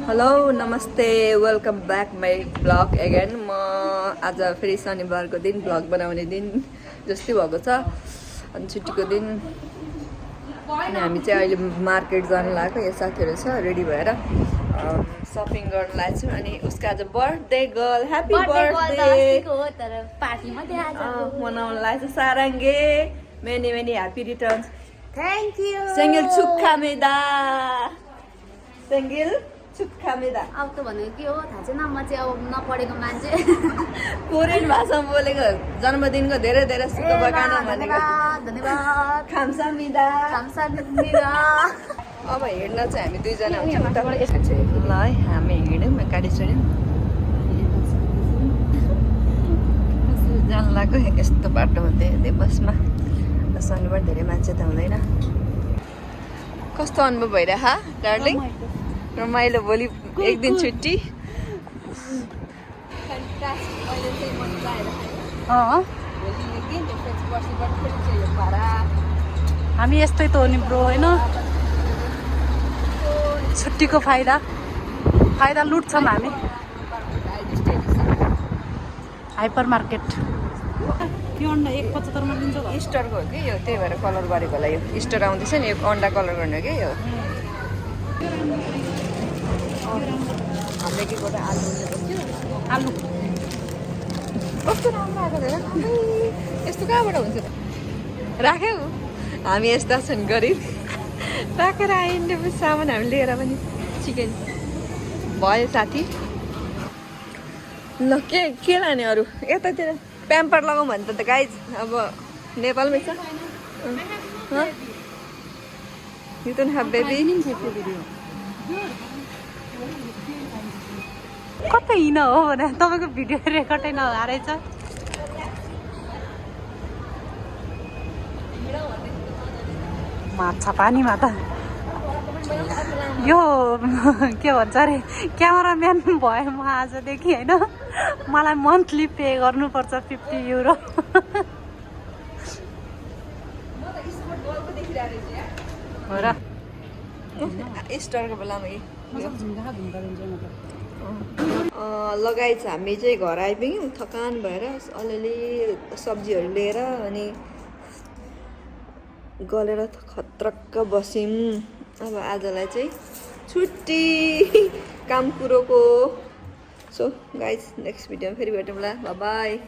hello नमस्ते welcome back my blog again म आज फेरि शनिबारको दिन ब्लग बनाउने दिन जस्तै भएको छ अनि छुट्टीको दिन अनि हामी चाहिँ अहिले मार्केट जान लागेको यहाँ साथीहरू छ रेडी भएर सपिङ गर्न लागेको छौँ अनि उसको आज बर्थडे गर्ल ह्याप्पी बर्थडे मनाउन लागेको छ सारङ्गे many many happy returns thank you सेङ्गेल छुक्खामेदा सेङ्गेल छुक्खामेदा अब त भनेको के हो थाहा छैन म चाहिँ अब नपढेको मान्छे कोरियन भाषामा बोलेको जन्मदिनको धेरै धेरै शुभकामना भनेको धन्यवाद खामसामिदा खामसामिदा अब हिँड्न चाहिँ हामी दुईजना हुन्छौँ ल है हामी हिँड्यौँ गाडी चढ्यौँ जान लाग्यो यस्तो बाटो हुँदै बसमा शनिबार धेरै मान्छे त हुँदैन कस्तो अनुभव भइरह डार्लिङ रमाइलो भोलि एक दिन छुट्टी हामी यस्तै त हो नि ब्रो होइन छुट्टीको फाइदा लुट्छौँ हामी हाइपर मार्केट यो अन्डा 1.75 मा दिन्छ होला इस्टरको हो कि यो त्यही भएर कलर गरेको होला यो इस्टर आउँदैछ नि यो अन्डा कलर गर्ने हो कि यो हामीले के गर्दा आलु कस्तो राम्रो आएको थियो यस्तो कहाँबाट हुन्छ त राख्यौ हामी यस्ता छन् गरिब राखेर आइन्डे सामान हामी लिएर पनि चिकन भयो साथी ल के लाने अरू यतातिर प्याम्पर लगाउँ भने त गाइज अब नेपालमै छ यु डोन्ट ह्याभ बेबी कतै हिँड हो भने तपाईँको भिडियो रेकर्डै नभएको रहेछ माछा पानीमा त यो के भन्छ अरे क्यामराम्यान भयो म आजदेखि होइन मलाई मन्थली पे गर्नुपर्छ 50 युरो हो र इस्टरको बेलामा लगाइछ हामी चाहिँ घर आइपुग्यौँ थकान भएर अलिअलि सब्जीहरू लिएर अनि गलेर खत्रक्क बस्यौँ अब आजलाई चाहिँ छुट्टी काम कुरोको सो गाइज नेक्स्ट भिडियोमा फेरि भेटौँला बाई